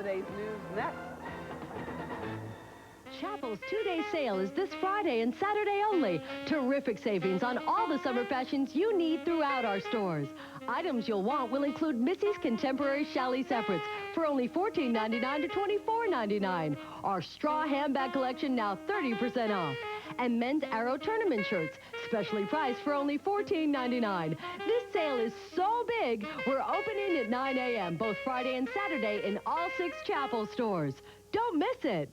the day's news next. Chapel's two-day sale is this Friday and Saturday only. Terrific savings on all the summer fashions you need throughout our stores. Items you'll want will include Missy's Contemporary Chalet separates for only $14.99 to $24.99. Our straw handbag collection now 30% off. And men's Arrow tournament shirts, specially priced for only $14.99. This sale is so big, we're opening at 9 a.m. both Friday and Saturday in all 6 Chapel stores. Don't miss it.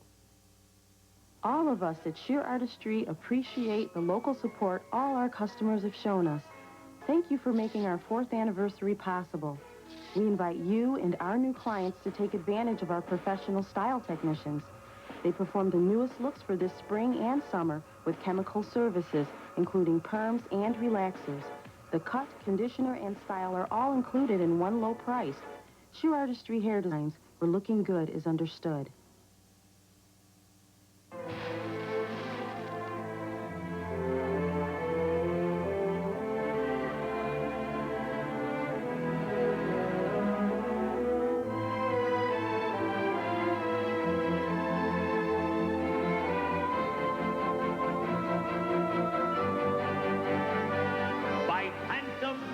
All of us at Sheer Artistry appreciate the local support all our customers have shown us. Thank you for making our 4th anniversary possible. We invite you and our new clients to take advantage of our professional style technicians. They perform the newest looks for this spring and summer with chemical services, including perms and relaxers. The cut, conditioner, and style are all included in one low price. Sheer Artistry Hair Designs, where looking good is understood.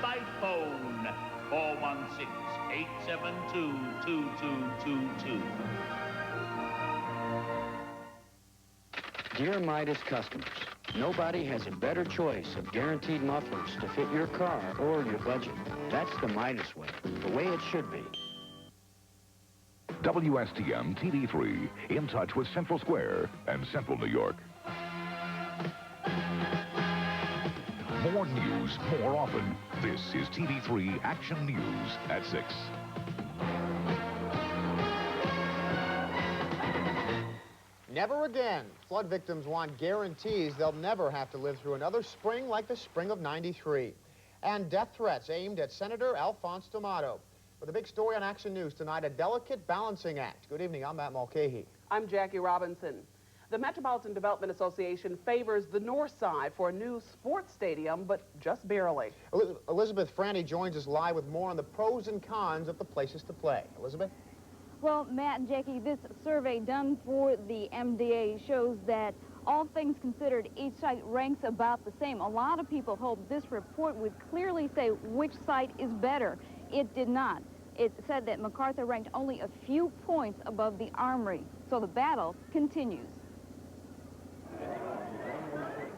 By phone, 416-872-2222. Dear Midas customers, nobody has a better choice of guaranteed mufflers to fit your car or your budget. That's the Midas way, the way it should be. WSTM-TV3, in touch with Central Square and Central New York. More news, more often. This is TV3 Action News at 6. Never again. Flood victims want guarantees they'll never have to live through another spring like the spring of '93. And death threats aimed at Senator Alphonse D'Amato. With a big story on Action News tonight, a delicate balancing act. Good evening, I'm Matt Mulcahy. I'm Jackie Robinson. The Metropolitan Development Association favors the north side for a new sports stadium, but just barely. Elizabeth Franny joins us live with more on the pros and cons of the places to play. Elizabeth? Well, Matt and Jackie, this survey done for the MDA shows that all things considered, each site ranks about the same. A lot of people hope this report would clearly say which site is better. It did not. It said that MacArthur ranked only a few points above the Armory. So the battle continues.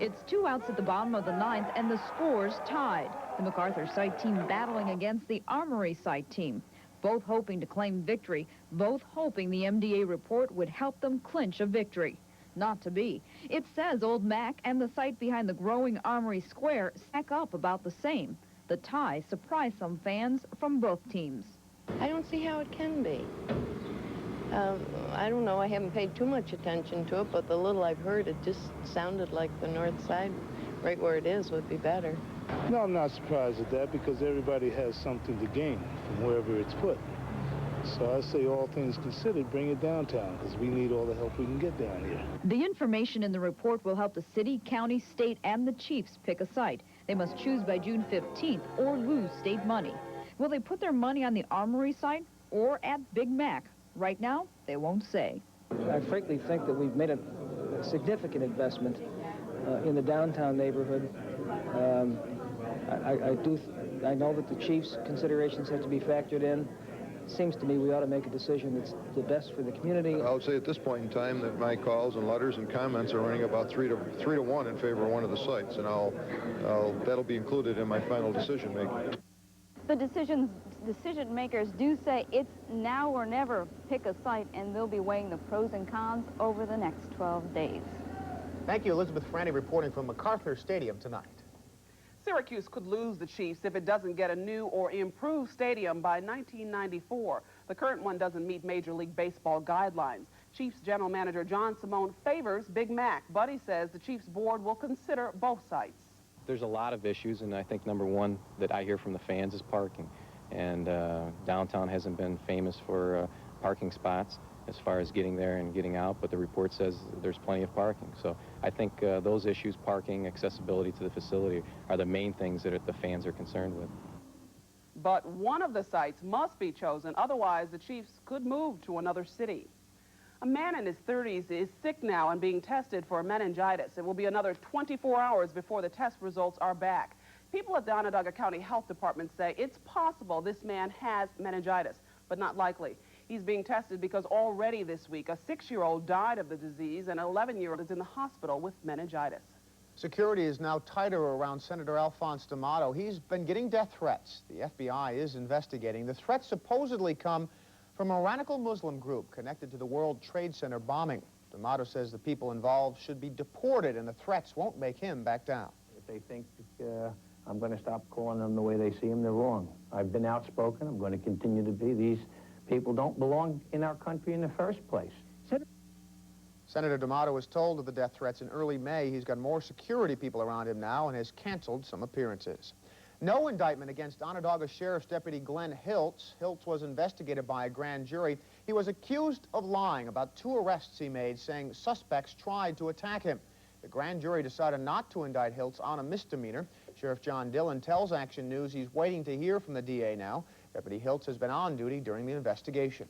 It's 2 outs at the bottom of the 9th, and the score's tied. The MacArthur site team battling against the Armory site team, both hoping to claim victory, both hoping the MDA report would help them clinch a victory. Not to be. It says Old Mac and the site behind the growing Armory Square stack up about the same. The tie surprised some fans from both teams. I don't see how it can be. I don't know, I haven't paid too much attention to it, but the little I've heard, it just sounded like the north side, right where it is, would be better. No, I'm not surprised at that because everybody has something to gain from wherever it's put. So I say all things considered, bring it downtown because we need all the help we can get down here. The information in the report will help the city, county, state, and the Chiefs pick a site. They must choose by June 15th or lose state money. Will they put their money on the Armory site or at Big Mac? Right now, they won't say. I frankly think that we've made a significant investment in the downtown neighborhood. I know that the Chiefs' considerations have to be factored in. It seems to me we ought to make a decision that's the best for the community. I would say at this point in time that my calls and letters and comments are running about 3 to 1 in favor of one of the sites, and that'll be included in my final decision making. The decision makers do say it's now or never. Pick a site, and they'll be weighing the pros and cons over the next 12 days. Thank you, Elizabeth Franny, reporting from MacArthur Stadium tonight. Syracuse could lose the Chiefs if it doesn't get a new or improved stadium by 1994. The current one doesn't meet Major League Baseball guidelines. Chiefs General Manager John Simone favors Big Mac, but he says the Chiefs board will consider both sites. There's a lot of issues, and I think number one that I hear from the fans is parking. And downtown hasn't been famous for parking spots as far as getting there and getting out, but the report says there's plenty of parking. So I think those issues, parking, accessibility to the facility, are the main things that the fans are concerned with. but one of the sites must be chosen. Otherwise, the Chiefs could move to another city. A man in his 30s is sick now and being tested for meningitis. It will be another 24 hours before the test results are back. People at the Onondaga County Health Department say it's possible this man has meningitis, but not likely. He's being tested because already this week, a 6-year-old died of the disease and an 11-year-old is in the hospital with meningitis. Security is now tighter around Senator Alphonse D'Amato. He's been getting death threats. The FBI is investigating. The threats supposedly come from a radical Muslim group connected to the World Trade Center bombing. D'Amato says the people involved should be deported and the threats won't make him back down. If they think I'm going to stop calling them the way they see them, they're wrong. I've been outspoken. I'm going to continue to be. These people don't belong in our country in the first place. Senator D'Amato was told of the death threats in early May. He's got more security people around him now and has canceled some appearances. No indictment against Onondaga Sheriff's Deputy Glenn Hiltz. Hiltz was investigated by a grand jury. He was accused of lying about 2 arrests he made, saying suspects tried to attack him. The grand jury decided not to indict Hiltz on a misdemeanor. Sheriff John Dillon tells Action News he's waiting to hear from the DA now. Deputy Hiltz has been on duty during the investigation.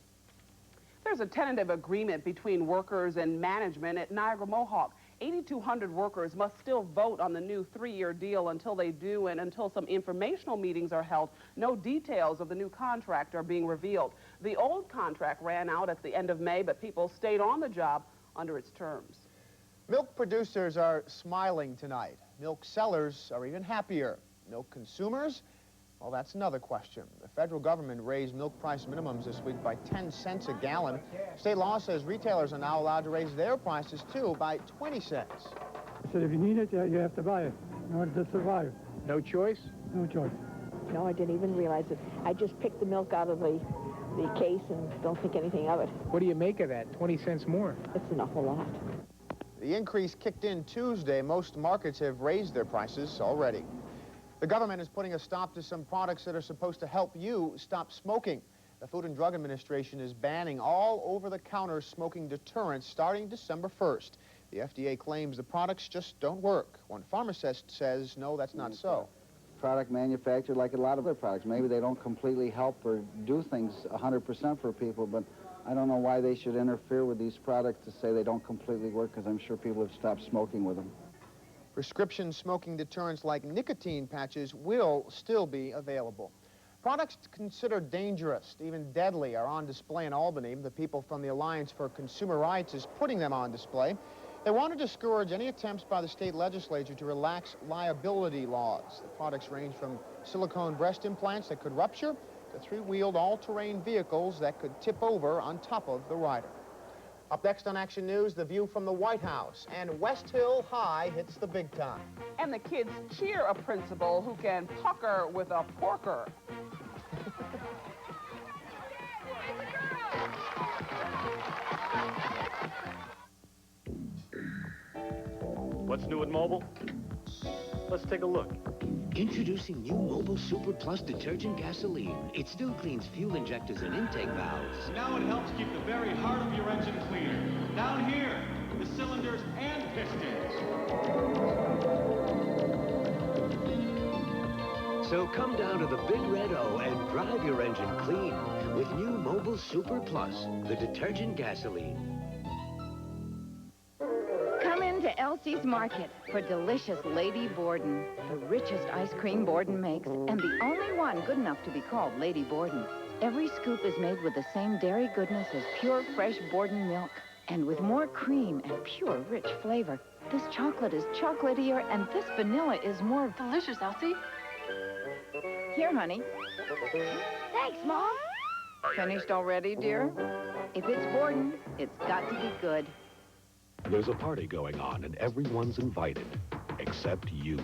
There's a tentative agreement between workers and management at Niagara Mohawk. 8,200 workers must still vote on the new 3-year deal. Until they do and until some informational meetings are held, no details of the new contract are being revealed. The old contract ran out at the end of May, but people stayed on the job under its terms. Milk producers are smiling tonight. Milk sellers are even happier. Milk consumers? Well, that's another question. The federal government raised milk price minimums this week by 10 cents a gallon. State law says retailers are now allowed to raise their prices, too, by 20 cents. I said, if you need it, you have to buy it in order to survive. No choice? No choice. No, I didn't even realize it. I just picked the milk out of the case and don't think anything of it. What do you make of that? 20 cents more? It's an awful lot. The increase kicked in Tuesday. Most markets have raised their prices already. The government is putting a stop to some products that are supposed to help you stop smoking. The Food and Drug Administration is banning all over-the-counter smoking deterrents starting December 1st. The FDA claims the products just don't work. One pharmacist says, no, that's not so. Product manufactured like a lot of other products. Maybe they don't completely help or do things 100% for people, but I don't know why they should interfere with these products to say they don't completely work, because I'm sure people have stopped smoking with them. Prescription smoking deterrents like nicotine patches will still be available. Products considered dangerous, even deadly, are on display in Albany. The people from the Alliance for Consumer Rights is putting them on display. They want to discourage any attempts by the state legislature to relax liability laws. The products range from silicone breast implants that could rupture to 3-wheeled all-terrain vehicles that could tip over on top of the rider. Up next on Action News, the view from the White House, and West Hill High hits the big time. And the kids cheer a principal who can pucker with a porker. What's new at Mobile? Let's take a look. Introducing new Mobile Super Plus detergent gasoline. It still cleans fuel injectors and intake valves. Now it helps keep the very heart of your engine cleaner. Down here, the cylinders and pistons. So come down to the Big Red O and drive your engine clean with new Mobile Super Plus, the detergent gasoline. Come into Elsie's Market for delicious Lady Borden, the richest ice cream Borden makes, and the only one good enough to be called Lady Borden. Every scoop is made with the same dairy goodness as pure, fresh Borden milk, and with more cream and pure, rich flavor. This chocolate is chocolatier, and this vanilla is more delicious, Elsie. Here, honey. Thanks, Mom. Finished already, dear? If it's Borden, it's got to be good. There's a party going on and everyone's invited, except you.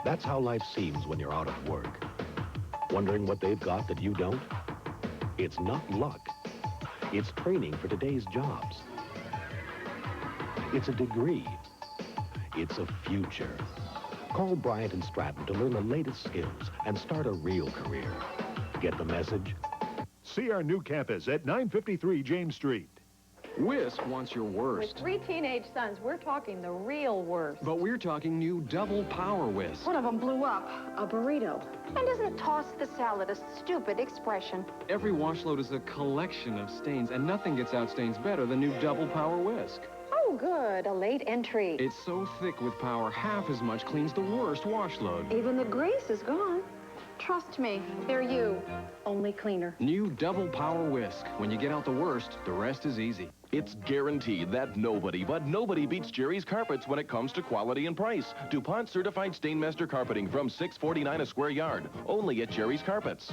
That's how life seems when you're out of work. Wondering what they've got that you don't? It's not luck. It's training for today's jobs. It's a degree. It's a future. Call Bryant and Stratton to learn the latest skills and start a real career. Get the message? See our new campus at 953 James Street. Whisk wants your worst. With 3 teenage sons, we're talking the real worst. But we're talking new double power Whisk. One of them blew up, a burrito. And isn't toss the salad a stupid expression? Every wash load is a collection of stains, and nothing gets out stains better than new double power Whisk. Oh, good, a late entry. It's so thick with power, half as much cleans the worst wash load. Even the grease is gone. Trust me, they're you, only cleaner. New double power Whisk. When you get out the worst, the rest is easy. It's guaranteed that nobody beats Jerry's Carpets when it comes to quality and price. DuPont certified Stainmaster carpeting from $6.49 a square yard, only at Jerry's Carpets.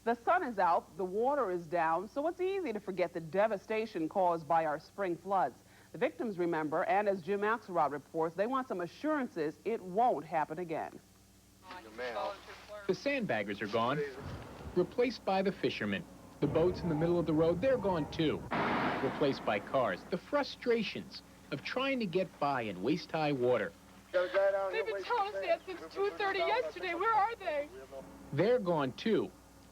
The sun is out, the water is down, so it's easy to forget the devastation caused by our spring floods. The victims remember, and as Jim Axelrod reports, they want some assurances it won't happen again. The sandbaggers are gone, replaced by the fishermen. The boats in the middle of the road, they're gone too, replaced by cars. The frustrations of trying to get by in waist-high water. They've been telling us that since 2:30 yesterday. Where are they? They're gone too,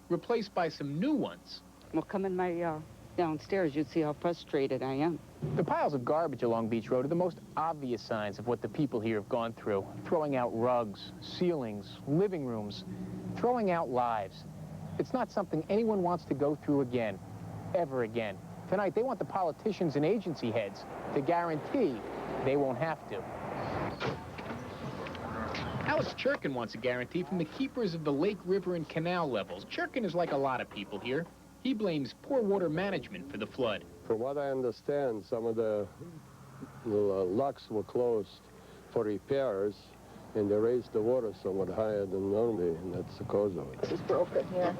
replaced by some new ones. Well, come in my downstairs, you'd see how frustrated I am. The piles of garbage along Beach Road are the most obvious signs of what the people here have gone through. Throwing out rugs, ceilings, living rooms, throwing out lives. It's not something anyone wants to go through again, ever again. Tonight, they want the politicians and agency heads to guarantee they won't have to. Alice Churkin wants a guarantee from the keepers of the lake, river, and canal levels. Churkin is like a lot of people here. He blames poor water management for the flood. From what I understand, some of the locks were closed for repairs, and they raised the water somewhat higher than normally, and that's the cause of it. It's broken, yeah.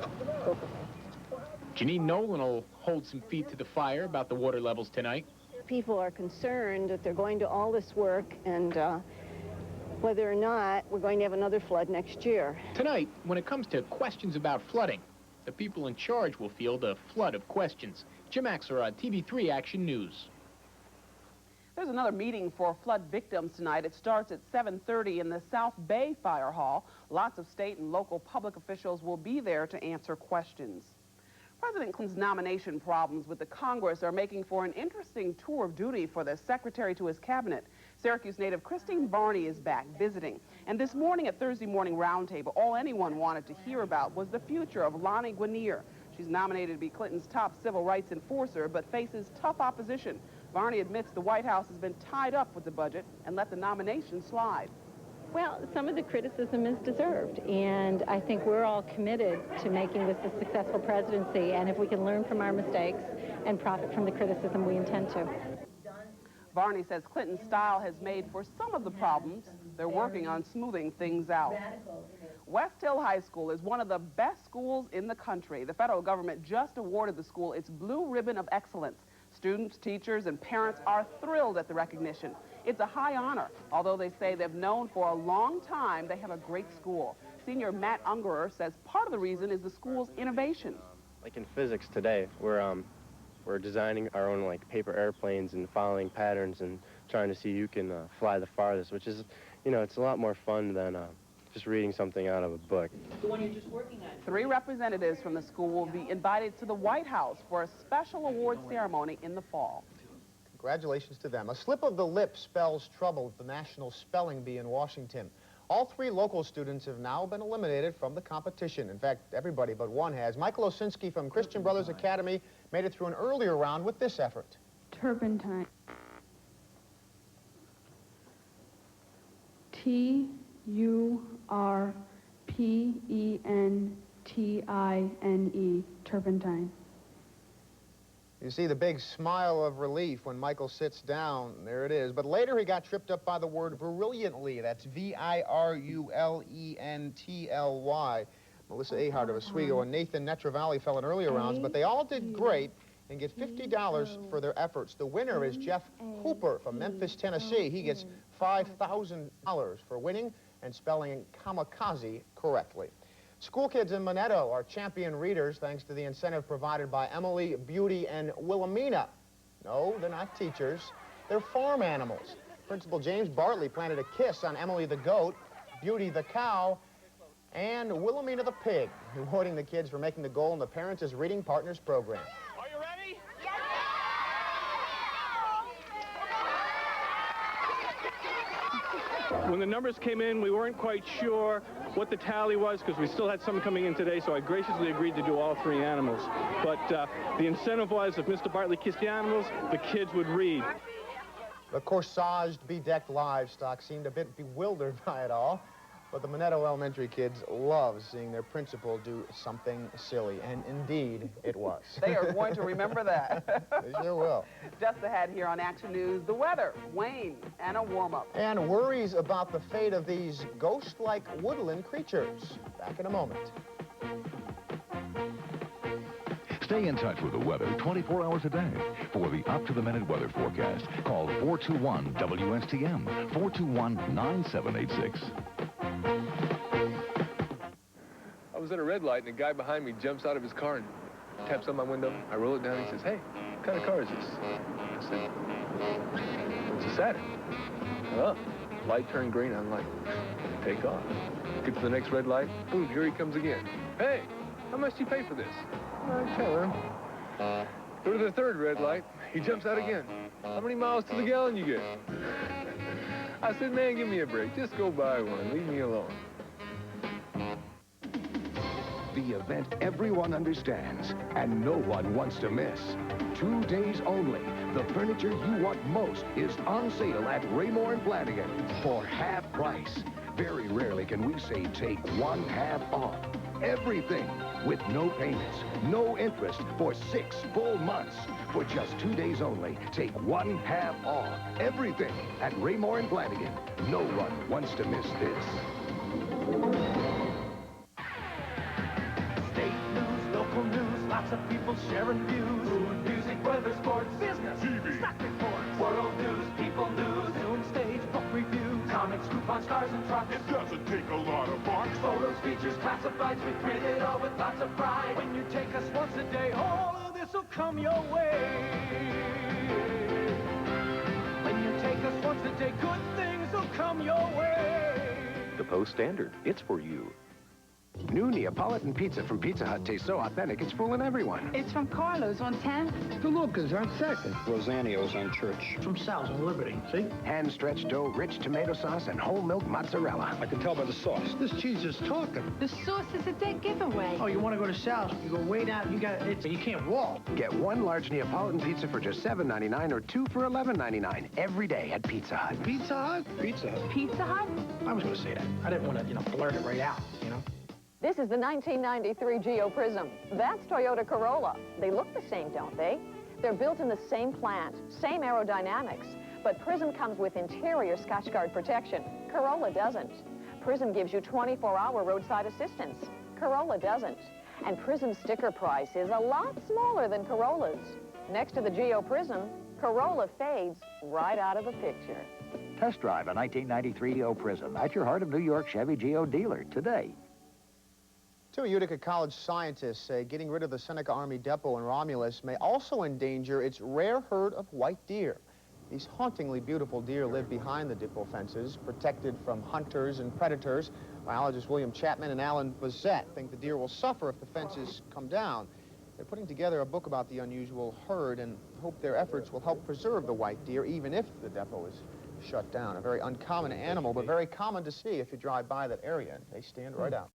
Broken. Janine Nolan will hold some feet to the fire about the water levels tonight. People are concerned that they're going to all this work, and whether or not we're going to have another flood next year. Tonight, when it comes to questions about flooding, the people in charge will field a flood of questions. Jim Axelrod, TV3 Action News. There's another meeting for flood victims tonight. It starts at 7:30 in the South Bay Fire Hall. Lots of state and local public officials will be there to answer questions. President Clinton's nomination problems with the Congress are making for an interesting tour of duty for the secretary to his cabinet. Syracuse native Christine Varney is back visiting. And this morning at Thursday Morning Roundtable, all anyone wanted to hear about was the future of Lonnie Guinier. She's nominated to be Clinton's top civil rights enforcer, but faces tough opposition. Varney admits the White House has been tied up with the budget and let the nomination slide. Well, some of the criticism is deserved, and I think we're all committed to making this a successful presidency, and if we can learn from our mistakes and profit from the criticism, we intend to. Varney says Clinton's style has made for some of the problems. They're working on smoothing things out. West Hill High School is one of the best schools in the country. The federal government just awarded the school its Blue Ribbon of Excellence. Students, teachers, and parents are thrilled at the recognition. It's a high honor, although they say they've known for a long time they have a great school. Senior Matt Ungerer says part of the reason is the school's innovation. Like in physics today, we're designing our own paper airplanes and following patterns and trying to see who can fly the farthest, which is, it's a lot more fun than just reading something out of a book. The one you're just working on. 3 representatives from the school will be invited to the White House for a special award ceremony in the fall. Congratulations to them. A slip of the lip spells trouble at the National Spelling Bee in Washington. All 3 local students have now been eliminated from the competition. In fact, everybody but one has. Michael Osinski from Christian Brothers Academy made it through an earlier round with this effort. Turpentine. Turpentine. Turpentine. You see the big smile of relief when Michael sits down. There it is. But later he got tripped up by the word brilliantly. That's V-I-R-U-L-E-N-T-L-Y. Melissa Ahart of Oswego and Nathan Netravalli fell in earlier rounds, but they all did great and get $50 for their efforts. The winner is Jeff Hooper from Memphis, Tennessee. He gets $5,000 for winning and spelling kamikaze correctly. School kids in Manetto are champion readers thanks to the incentive provided by Emily, Beauty, and Wilhelmina. No, they're not teachers. They're farm animals. Principal James Bartley planted a kiss on Emily the goat, Beauty the cow, and Wilhelmina the pig, rewarding the kids for making the goal in the Parents as Reading Partners program. Are you ready? Yes, When the numbers came in, we weren't quite sure what the tally was because we still had some coming in today, so I graciously agreed to do all 3 animals. But the incentive was if Mr. Bartley kissed the animals, the kids would read. The corsaged, bedecked livestock seemed a bit bewildered by it all, but the Minetto Elementary kids love seeing their principal do something silly, and indeed, it was. They are going to remember that. They sure will. Just ahead here on Action News, the weather, Wayne, and a warm-up. And worries about the fate of these ghost-like woodland creatures. Back in a moment. Stay in touch with the weather 24 hours a day. For the up-to-the-minute weather forecast, call 421-WSTM, 421-9786. I was at a red light, and a guy behind me jumps out of his car and taps on my window. I roll it down, and he says, "Hey, what kind of car is this?" I said, "It's a Saturn." Oh, light turned green. I'm like, take off. Get to the next red light. Boom, here he comes again. "Hey, how much do you pay for this?" I tell him. Go to the third red light. He jumps out again. "How many miles to the gallon you get?" I said, "Man, give me a break. Just go buy one. Leave me alone." The event everyone understands and no one wants to miss. 2 days only. The furniture you want most is on sale at Raymore and Flanagan for half price. Very rarely can we say take 1/2 off. Everything with no payments, no interest for 6 full months. For just 2 days only, take 1/2 off. Everything at Raymore and Flanagan. No one wants to miss this. State news, local news, lots of people sharing views. Food, music, weather, sports, business, TV, stock reports, world news, people news, film, stage, book reviews, comics, coupons, cars and trucks. It doesn't take a lot of bucks. Photos, features, classifieds, we print it all with lots of pride. When you take us once a day, all of this will come your way. When you take us once a day, good things will come your way. The Post-Standard. It's for you. New Neapolitan pizza from Pizza Hut tastes so authentic, it's fooling everyone. It's from Carlos on 10th. DeLuca's on 2nd. Rosanio's on Church. From Sal's on Liberty, see? Hand-stretched dough, rich tomato sauce, and whole milk mozzarella. I can tell by the sauce. This cheese is talking. The sauce is a dead giveaway. Oh, you want to go to Sal's? You go way down. You can't walk. Get 1 large Neapolitan pizza for just $7.99 or 2 for $11.99 every day at Pizza Hut. Pizza Hut? Pizza Hut. Pizza Hut? I was going to say that. I didn't want to, blurt it right out, This is the 1993 Geo Prism. That's Toyota Corolla. They look the same, don't they? They're built in the same plant, same aerodynamics, but Prism comes with interior Scotchguard protection. Corolla doesn't. Prism gives you 24-hour roadside assistance. Corolla doesn't. And Prism's sticker price is a lot smaller than Corolla's. Next to the Geo Prism, Corolla fades right out of the picture. Test drive a 1993 Geo Prism at your Heart of New York Chevy Geo dealer today. 2 Utica College scientists say getting rid of the Seneca Army Depot in Romulus may also endanger its rare herd of white deer. These hauntingly beautiful deer live behind the depot fences, protected from hunters and predators. Biologists William Chapman and Alan Bazette think the deer will suffer if the fences come down. They're putting together a book about the unusual herd and hope their efforts will help preserve the white deer even if the depot is shut down. A very uncommon animal, but very common to see if you drive by that area. They stand right out.